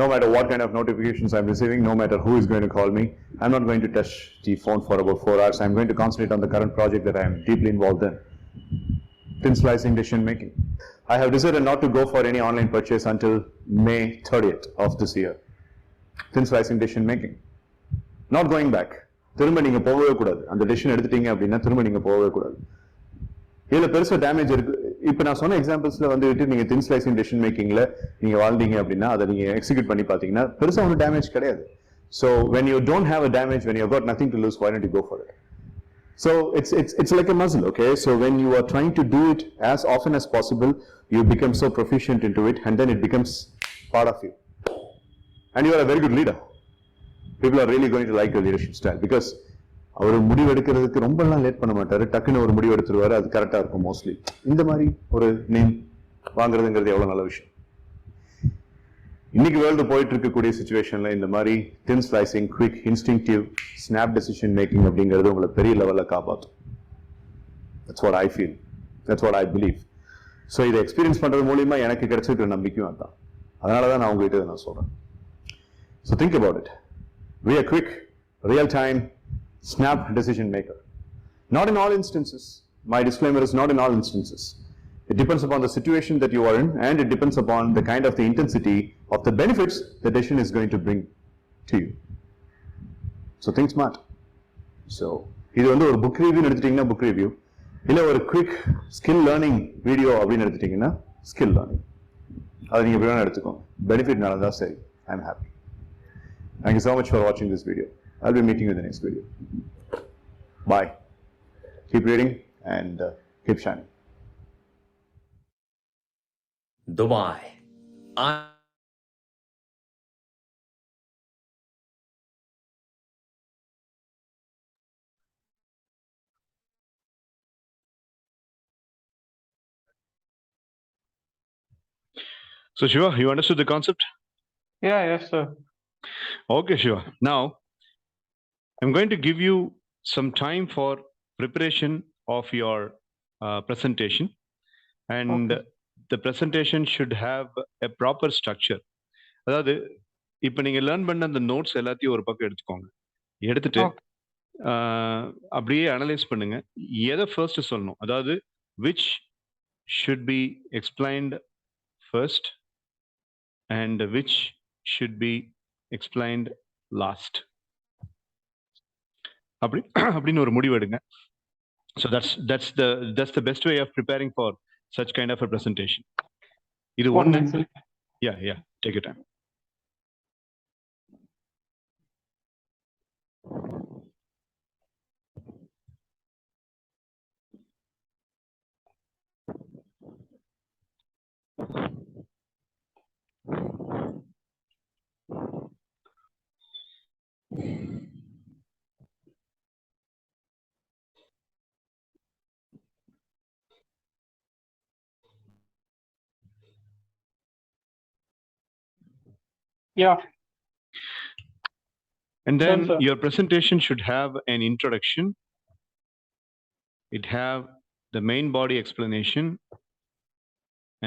No matter what kind of notifications I'm receiving, no matter who is going to call me, I'm not going to touch the phone for about 4 hours. I'm going to concentrate on the current project that I am deeply involved in. Thin slicing decision making. I have decided not to go for any online purchase until May 30th of this year. Thin slicing decision making. Not going back. திரும்ப நீங்க போகவே கூடாது. அந்த decision எடுத்துட்டீங்க அப்படின்னா திரும்ப நீங்க போகவே கூடாது. இதுல பெருசா டேமேஜ் இருக்கு. இப்ப நான் சொன்ன எக்ஸாம்பிள்ஸ்ல வந்துட்டு நீங்க தின் ஸ்லைசிங் டெசிஷன் மேக்கிங்ல நீங்க வாழ்ந்தீங்க அப்படின்னா அதை நீங்க எக்ஸிக்யூட் பண்ணி பாத்தீங்கன்னா பெருசா ஒன்றும் டேமேஜ் கிடையாது. So when you don't have a damage, when you've got nothing to lose, why don't you go for it? So it's like a muscle, okay? So when you are trying to do it as often as possible, you become so proficient into it, and then it becomes part of you. And you are a very good leader. People are really going to like your leadership style because அவர் முடிவு எடுக்கிறதுக்கு ரொம்ப எல்லாம் late பண்ண மாட்டாரு. டக்குன்னு ஒரு முடிவு எடுத்துருவாரு, அது கரெக்டா இருக்கும் மோஸ்ட்லி. இந்த மாதிரி ஒரு நேம் வாங்குறதுங்கிறது எவ்வளவு நல்ல விஷயம். இன்னைக்கு வேர்ல்டு போயிட்டு இருக்கக்கூடிய சிச்சுவேஷன்ல இந்த மாதிரி thin slicing, quick, instinctive, snap decision making அப்படிங்கிறது உங்களை பெரிய லெவல்ல காப்பாற்றும். That's what I feel. That's what I believe. So இதை எக்ஸ்பீரியன்ஸ் பண்றது மூலியமா எனக்கு கிடைச்சிருக்கிற நம்பிக்கையும் அதுதான். அதனாலதான் நான் உங்ககிட்ட நான் சொல்றேன். So think about it. Be a quick, real-time, snap decision maker. Not in all instances. My disclaimer is not in all instances. It depends upon the situation that you are in, and it depends upon the kind of the intensity of the benefits the decision is going to bring to you. So think smart. So இது வந்து ஒரு book review எடுத்துட்டீங்கன்னா book review, இல்ல ஒரு quick skill learning video அப்படின்னு எடுத்துட்டீங்கன்னா skill learning. அதை நீங்க எப்படி வேணா எடுத்துக்கோங்க. Benefit நடந்தா சரி. I'm happy. Thank you so much for watching this video. I'll be meeting you in the next video. Bye. Keep reading and Keep shining. Dubai. I So Shiva, you understood the concept? Yeah, yes, sir. Okay, Shiva. Now, I'm going to give you some time for preparation of your presentation, and Okay. the presentation should have a proper structure. அதாவது இப்போ நீங்க learn பண்ண அந்த notes எல்லாத்தையும் ஒரு பக்கம் எடுத்துக்கோங்க. எடுத்துட்டு Okay. அப்படியே அனலைஸ் பண்ணுங்க. எதை ஃபர்ஸ்ட் சொல்லணும், அதாவது which should be explained first and which should be explained last. அப்படி அப்படின்னு ஒரு முடிவு எடுங்க. So that's the best way of preparing for such kind of a presentation. இது One ஒண்ணு. minute, sir. Yeah, take your time. Yeah. And then Sure, sir. your presentation should have an introduction. It have the main body explanation,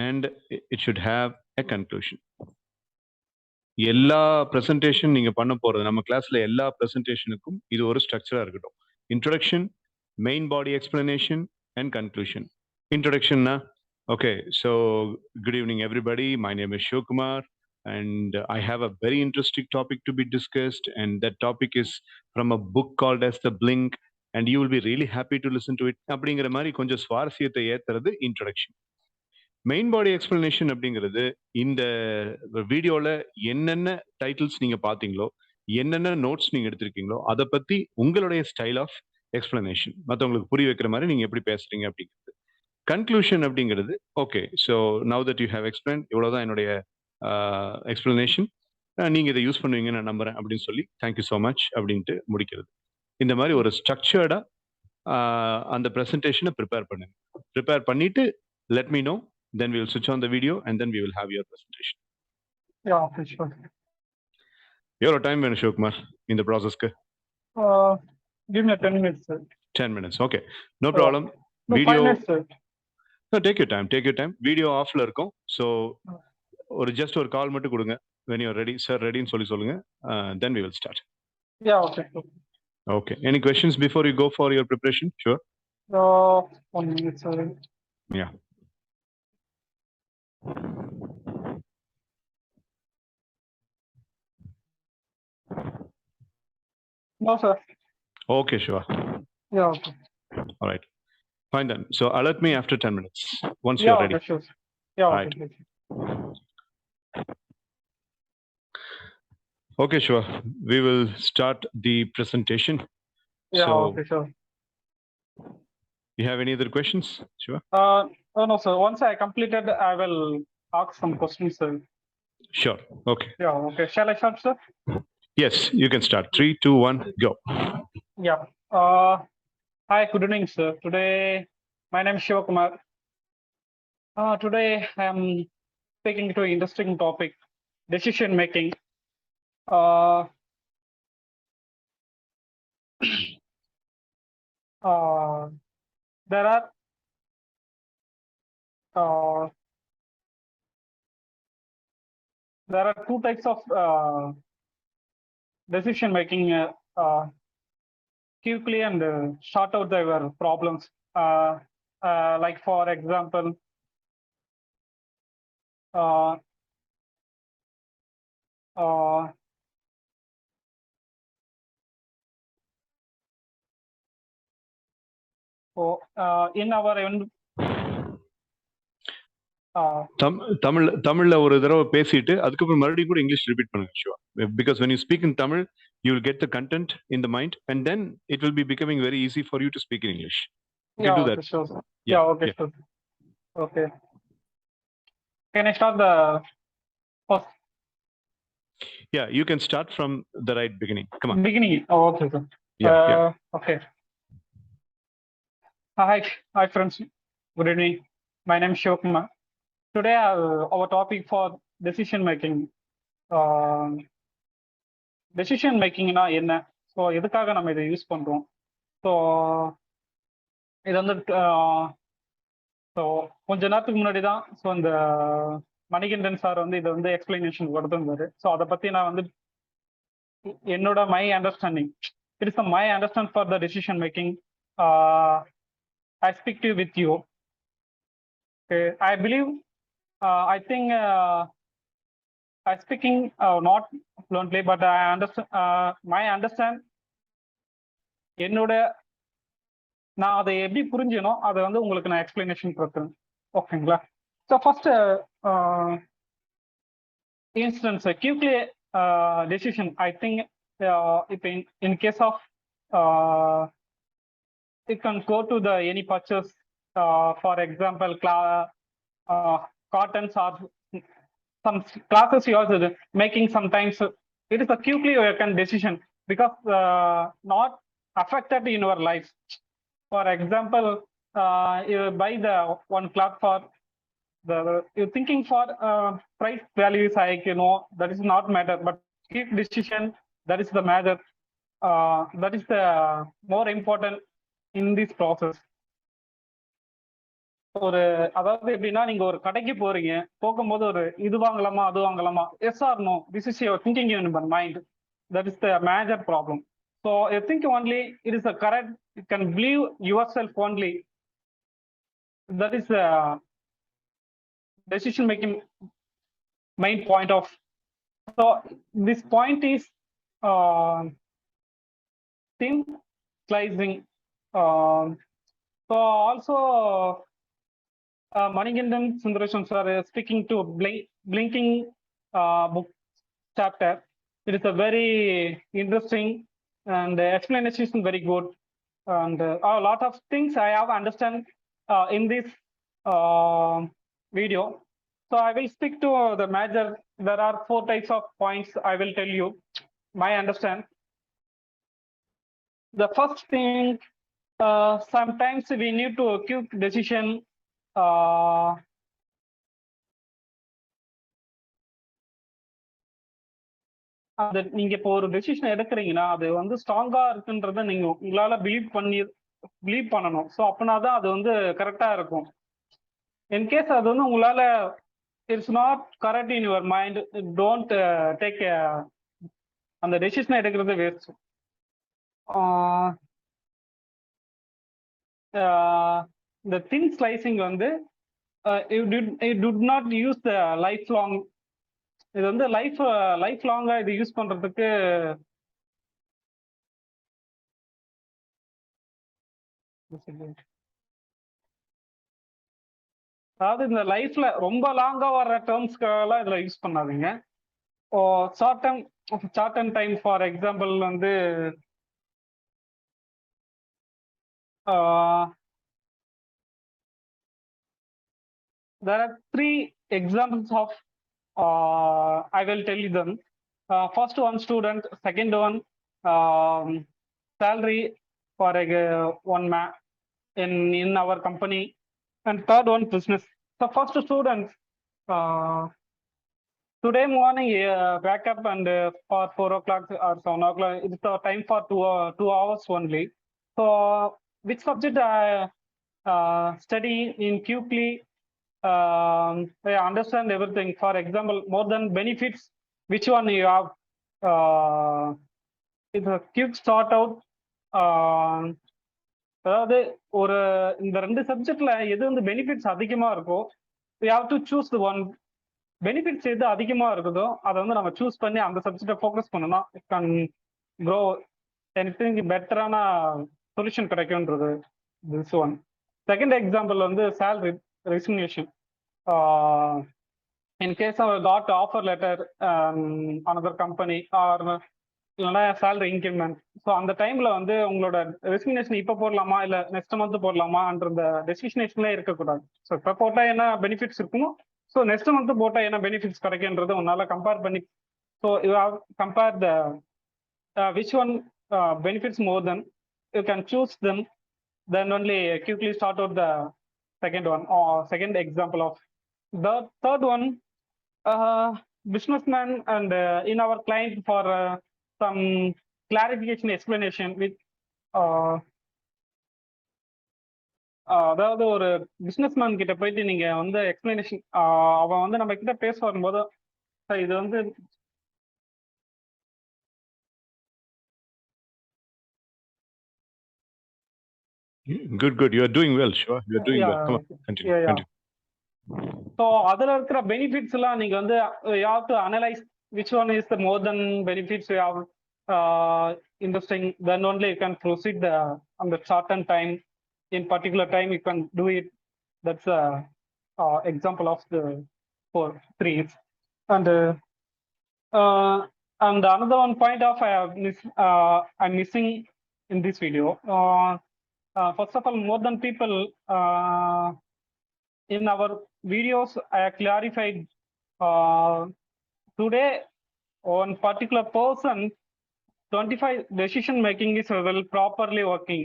and it should have a conclusion. எல்லா presentation நீங்க பண்ண போறது, நம்ம கிளாஸ்ல எல்லா presentationக்கும் இது ஒரு ஸ்ட்ரக்சரா இருக்கட்டும். Introduction, main body explanation, and conclusion. Introduction na, okay, so good evening everybody. My name is Shivakumar, and I have a very interesting topic to be discussed, and that topic is from a book called as The Blink, and you will be really happy to listen to it. அப்படிங்கிற மாதிரி கொஞ்சம் சுவாரஸ்யத்தை ஏத்துறது introduction. Main body explanation அப்படிங்கிறது இந்த வீடியோல என்னென்ன titles நீங்க பாத்தீங்களோ, என்னென்ன notes நீங்க எடுத்திருக்கீங்களோ, அதை பத்தி உங்களுடைய ஸ்டைல் ஆஃப் எக்ஸ்பிளனேஷன், மற்றவங்களுக்கு புரிய வைக்கிற மாதிரி நீங்க எப்படி பேசுறீங்க அப்படிங்கிறது. கன்க்ளூஷன் அப்படிங்கிறது, okay, so now that you have explain, இவ்வளவுதான் என்னுடைய எக்ஸ்பிளனேஷன், நீங்க இதை யூஸ் பண்ணுவீங்கன்னு நான் நம்புறேன் அப்படின்னு சொல்லி தேங்க்யூ ஸோ மச் அப்படின்ட்டு முடிக்கிறது. இந்த மாதிரி ஒரு ஸ்ட்ரக்சர்டா அந்த ப்ரெசன்டேஷனை ப்ரிப்பேர் பண்ணுங்க. ப்ரிப்பேர் பண்ணிட்டு let me know, then we will switch on the video and then we will have your presentation. Yeah, okay, sure. Your time when Shivakumar in the process ku? Give me 10 minutes, sir. 10 minutes, okay, no problem. No, Video 5 minutes, sir. no, take your time. Video off la irukum, so or just ஒரு கால் மட்டும் கொடுங்க when you are ready, sir ready ன்னு சொல்லுங்க, then we will start. Yeah, okay. Okay, any questions before you go for your preparation? Sure. 1 minute, sir. Yeah. No, sir. Okay, Shiva. Yeah, okay. All right, fine then, so alert me after 10 minutes once you Yeah, are ready. okay, sure. Yeah, Right. okay. Okay, Shiva, we will start the presentation. Yeah, So, okay, sure. you have any other questions, Shiva? No, sir. Once I completed, I will ask some questions, sir. Sure. Okay. Yeah, okay. Shall I start, sir? Yes, you can start. 3, 2, 1, go. Yeah. Hi, good evening, sir. Today, my name is Shivakumar. Today, I am speaking to an interesting topic, decision making. There are two types of decision making. Quickly and sort out their problems. Like for example, in our தமிழ்ல ஒரு தடவை பேசிட்டு அதுக்கப்புறம் மறுபடியும் கூட English repeat பண்ணுங்க, Shiva. Because when you speak in Tamil, you will get the content in the mind, and then it will be becoming very easy for you to speak in English. You can do that. Sure. Yeah, okay, sure. Okay. Can I start the first Yeah, you can start from the right beginning. Come on. beginning? Oh, okay, sir. Yeah. Okay. Hi, friends. Good evening. My name is Shivkumar. Today, our topic for decision making. Decision makingனா என்ன? So எதுக்காக நம்ம இதை use பண்றோம்? So இது வந்து so கொஞ்ச நேரத்துக்கு முன்னாடி தான் ஸோ இந்த மணிகண்டன் சார் வந்து இதை வந்து எக்ஸ்பிளனேஷன் கொடுத்துருந்தாரு. ஸோ அதை பத்தி நான் வந்து என்னோட my understanding, it is my understand for the decision making. I speak to you with you. Okay. I believe, I think I'm speaking not fluently, but I understand. My understand. என்னோட நான் அதை எப்படி புரிஞ்சணும் அதை வந்து உங்களுக்கு நான் எக்ஸ்பிளனேஷன் கொடுக்குறேன். ஓகேங்களா? So first instance quickly decision. I think இப்போ in case of you can go to the any purchase, for example, cottons or some classes you are making. Sometimes it is a quickly you can decision because not affected in your life. For example, you buy the one cloth for the you're thinking for price value is high, that is not matter, but quick decision, that is the matter. That is the more important in this process. ஒரு அதாவது எப்படின்னா நீங்க ஒரு கடைக்கு போறீங்க, போகும்போது ஒரு இது வாங்கலாமா அது வாங்கலாமா, yes or no, this is your thinking in your mind. That is the major problem. So you think only it is a correct, you can believe yourself only. That is decision making main point of. So this point is thin slicing. So also Manigandan Sundaresan sir is speaking to blinking book chapter. It is a very interesting and the explanation is very good, and a lot of things I have understand in this video. So I will speak to the major. There are 4 types of points I will tell you my understand. The first thing, sometimes we need to quick decision. அது நீங்க இப்போ ஒரு decision எடுக்கிறீங்கன்னா அது வந்து ஸ்ட்ராங்கா இருக்குன்றத நீங்க உங்களால பிலீவ் பண்ணணும். ஸோ அப்படின்னாதான் அது வந்து கரெக்டா இருக்கும். இன்கேஸ் அது வந்து உங்களால it's not correct in your mind, don't take அந்த டெசிஷனை எடுக்கிறது வேஸ்ட். The thin slicing வந்து you did not use the lifelong. இது வந்து லைஃப் லாங்கா இது யூஸ் பண்றதுக்கு அதாவது இந்த லைஃப்ல ரொம்ப லாங்கா வர்ற டேர்ம்ஸ்க்கெல்லாம் இதுல யூஸ் பண்ணாதீங்க. ஷார்ட் டைம் ஃபார் எக்ஸாம்பிள் வந்து there are 3 examples of I will tell you them. First one student, second one salary for one man in our company, and third one business. So first students, today morning wake up and for 4 o'clock or 7 o'clock, it's the time for 2 hours only. So which subject I study in quickly, I understand everything. For example, more than benefits, which one you have? It's a quick sort out. அதாவது ஒரு இந்த 2 சப்ஜெக்ட்ல எது வந்து benefits அதிகமா இருக்கோ, we have to choose the one. Benefits எது அதிகமா இருக்குதோ அதை வந்து நம்ம சூஸ் பண்ணி அந்த சப்ஜெக்டை ஃபோக்கஸ் பண்ணோம்னா இட் கேன் க்ரோ. எனக்கு பெட்டரான சொல்யூஷன் கிடைக்கும்ன்றது திஸ் ஒன். செகண்ட் எக்ஸாம்பிள் வந்து salary resignation. In case I got offer letter another company, or இல்லைன்னா சேலரி இன்க்ரிமெண்ட். ஸோ அந்த டைம்ல வந்து உங்களோட ரெசிக்னேஷன் இப்போ போடலாமா இல்லை நெக்ஸ்ட் மந்த் போடலாமான்ற இந்த டெசிஷனேஷன்ல இருக்கக்கூடாது. ஸோ இப்போ போட்டால் என்ன பெனிஃபிட்ஸ் இருக்குமோ, ஸோ நெக்ஸ்ட் மந்த் போட்டால் என்ன பெனிஃபிட்ஸ் கிடைக்குன்றது உன்னால கம்பேர் பண்ணி, so you have compare the which one benefits more than you can choose them, then only quickly start out the second one or second example of the third one. Businessman and in our client for some clarification explanation with அதாவது ஒரு businessman கிட்ட போயிட்டு நீங்க வந்து explanation அவன் வந்து நம்ம கிட்ட பேச வரும்போது இது வந்து Good. You are doing well, Shiva. You are doing well. Yeah, Come on, continue. yeah. Continue. So அதில் இருக்கிற பெனிஃபிட்ஸ் எல்லாம் நீங்க வந்து you have to analyze which one is the more than benefits you have interesting, then only you can proceed on the shortened time. In particular time you can do it. That's a example of the 4 threes. And another one point of I'm missing in this video. First of all, more than people in our videos I clarified today one particular person 25 decision making is well properly working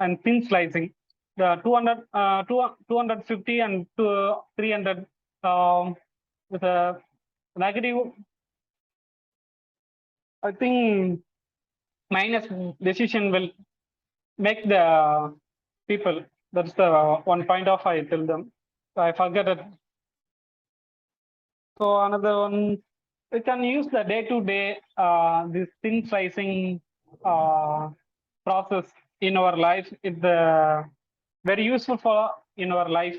and thin slicing the 250 and 300 with a negative, I think minus decision will make the people. That's the one point of I tell them. I forget it. So another one, we can use the day-to-day this thin slicing process in our life. It's very useful for in our life.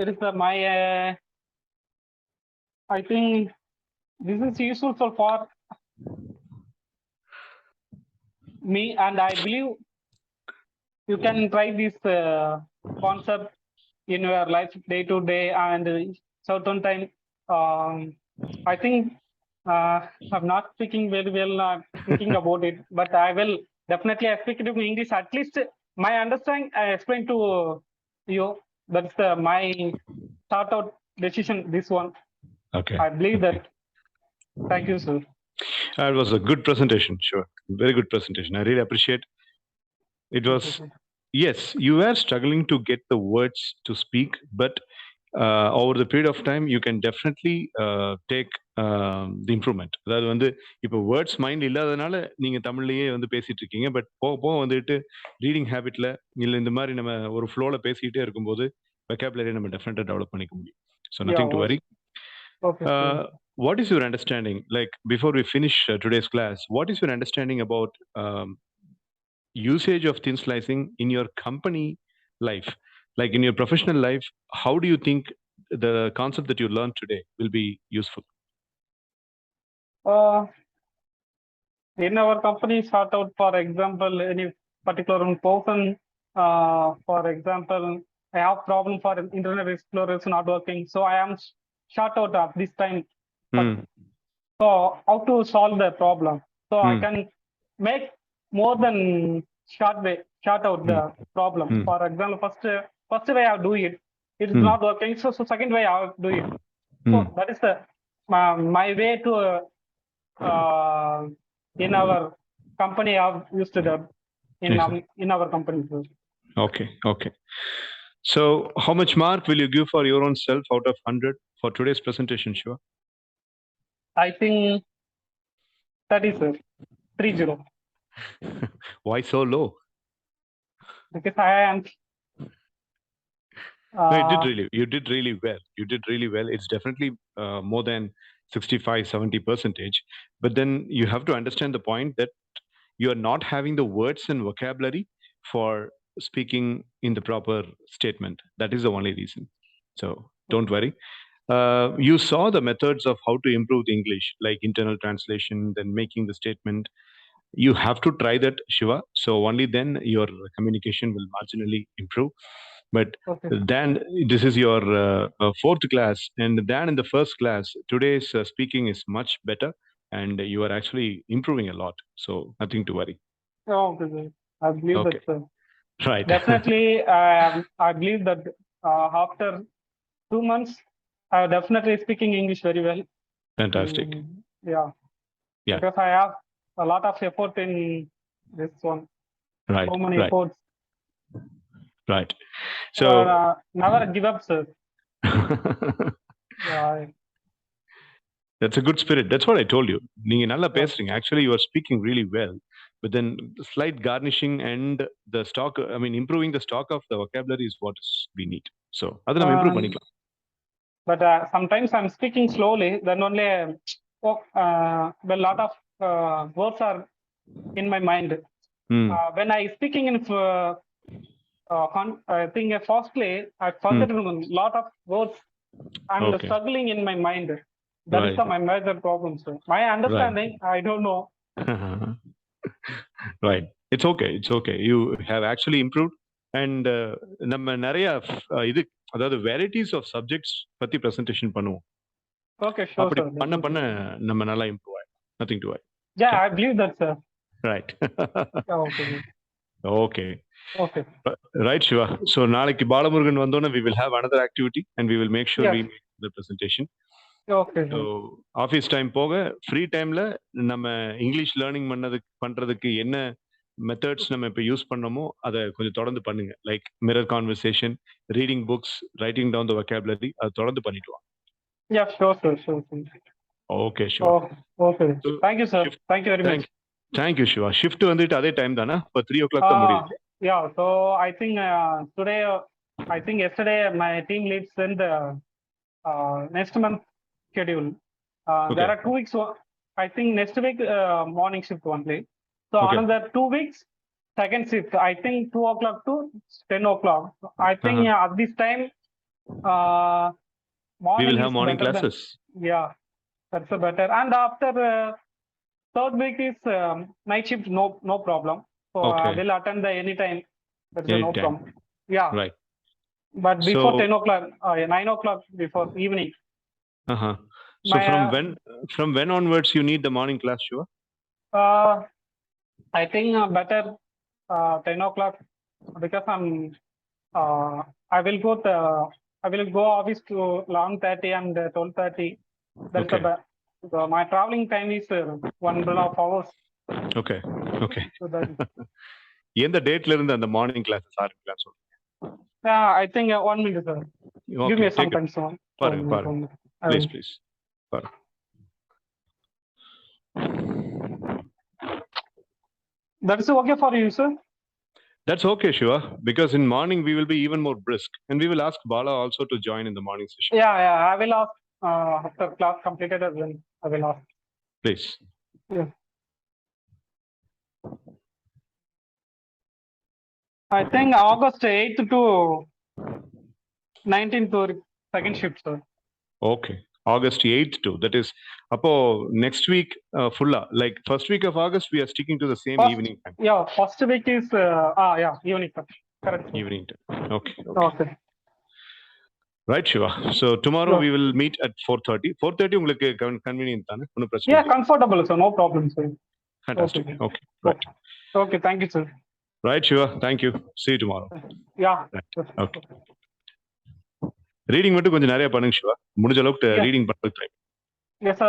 It is my I think this is useful for me, and I believe you can try this concept in your life day to day and certain time. I think I'm not speaking very well, thinking about it, but I will definitely speak it in English. At least my understanding I explain to you. That's my start out decision. This one. Okay. I believe that. Thank you, sir. It was a good presentation, sure. Very good presentation. I really appreciate. It was, yes, you were struggling to get the words to speak, but over the period of time, you can definitely take the improvement. அதாவது வந்து இப்போ words mind இல்லாதனால நீங்கள் தமிழ்லேயே வந்து பேசிட்டு இருக்கீங்க, but போக போக வந்துட்டு ரீடிங் ஹேபிட்டில் இல்லை இந்த மாதிரி நம்ம ஒரு ஃப்ளோவில் பேசிக்கிட்டே இருக்கும்போது வெக்காபுலரி நம்ம டெஃபினட்டாக டெவலப் பண்ணிக்க முடியும். So nothing to worry. What is your understanding, like before we finish today's class, what is your understanding about usage of thin slicing in your company life? Like in your professional life, how do you think the concept that you learned today will be useful? In our company, start out, for example, any particular person, for example, I have problem for Internet Explorer is not working, so I am shut out at this time. So how to solve the problem? So I can make more than shut out the problem. For example, first way I do it, it's not working. So second way I do it. So that is the my way to in our company I've used it in our company. Okay. So how much mark will you give for your own self out of 100 for today's presentation, Shiva? I think 30, sir. 30. Why so low? Because I am. No, you did really well. You did really well. It's definitely more than 65-70%. But then you have to understand the point that you are not having the words and vocabulary for speaking in the proper statement. That is the only reason. So don't worry. You saw the methods of how to improve the English, like internal translation, then making the statement. You have to try that, Shiva. So only then your communication will marginally improve. But Okay. then this is your fourth class, and then in the first class, today's speaking is much better, and you are actually improving a lot. So nothing to worry. Okay, sir. I believe Okay. that, sir. Right. Definitely, I believe that after 2 months, I am definitely speaking English very well. Fantastic. Yeah. Yeah. Because I have a lot of effort in this one. Right. So many Right. efforts. Right. So Never give up, sir. Yeah. that's a good spirit. That's what I told you. நீங்க நல்லா Yeah. பேசுறீங்க. Actually, you are speaking really well. But then slight garnishing and the stock, I mean, improving the stock of the vocabulary is what we need. So அதை நம்ம improve பண்ணிக்கலாம். But sometimes I'm speaking slowly. Then only a lot of words are in my mind. When I speaking in I think fastly, I forget a lot of words and Okay. struggling in my mind. That is Right. my major problem, sir. My understanding, I don't know. Right. It's okay. It's okay. You have actually improved. And நம்ம நிறைய இது அதாவது varieties of subjects பத்தி presentation பண்ணுவோம். Okay, sure, அப்படி sir. பண்ண பண்ண நம்ம நல்லா இம்ப்ரூவ் ஆகும். Nothing to worry. Yeah, I believe that, sir. Right. Yeah, okay. Okay. Okay. Right, Shiva. So நாளைக்கு பாலமுருகன் வந்தோனே we will have another activity and we will make sure Yeah. we make the presentation. Okay, So sir. Office time போக free டைம்ல நம்ம English learning பண்றதுக்கு என்ன methods நம்ம இப்போ use பண்ணோமோ அதை கொஞ்சம் தொடர்ந்து பண்ணுங்க. Like mirror conversation, reading books, writing down the vocabulary, அதை தொடர்ந்து பண்ணிட்டு வாங்க. Yeah, sure, sir. Sure, sir. Okay Shiva. Oh, okay. So, Thank you, sir. Thank you very much. Thank you Shiva. Shift வந்துட்டு அதே டைம் தானே? இப்போ 3 o'clock தான் முடியுது. Yeah, so I think today, I think yesterday my team lead sent next month schedule. There are 2 weeks. I think next week morning shift only. So Okay. another 2 weeks, second shift. I think 2 o'clock to 10 o'clock. I think at this time, morning We will have is morning better than- classes. Yeah, that's a better. And after third week is night shift, no problem. So I Okay. will attend the anytime. There's no Anytime. problem. Yeah. Right. But before So- 10 o'clock, 9 o'clock before evening. Uh-huh. So My, from when onwards you need the morning class, Shiva? I think better 10 o'clock because I will go office to 11:30 and 12:30. That's Okay. so my traveling time is 1.5 hours. Okay. Okay. So that, எந்த டேட்ல இருந்து அந்த morning classes ஆரம்பிக்கலாம் சொல்லுங்க. I think 1 minute, sir. Give Okay, me some take it. time, sir. பாருங்க, பாருங்க. Please, please. பாருங்க. That's okay for you, sir? That's okay, Shiva, because in morning we will be even more brisk, and we will ask Bala also to join in the morning session. Yeah, I will ask after class completed as well. I will ask. Please. Yeah. I think August 8th to 19th to second shift, sir. Okay. August 8th to, that is, appo next week fulla, like first week of August we are sticking to the same evening time. Yeah, first week is evening time. Correct. Sir. Evening time. Okay. Okay. Right, Shiva. So tomorrow Yeah. we will meet at 4:30. 4:30 உங்களுக்கு convenient தானே? ஒண்ணும் பிரச்சனை Yeah, இல்லை. comfortable, sir. No problem, sir. Fantastic. Okay. Right. Okay, thank you, sir. Right, Shiva. Thank you. See you tomorrow. Yeah. Okay. Reading மட்டும் கொஞ்சம் நிறைய பண்ணுங்க சிவா. முடிஞ்ச அளவுக்கு Yeah. ரீடிங் பண்றது ட்ரை. Yes, sir.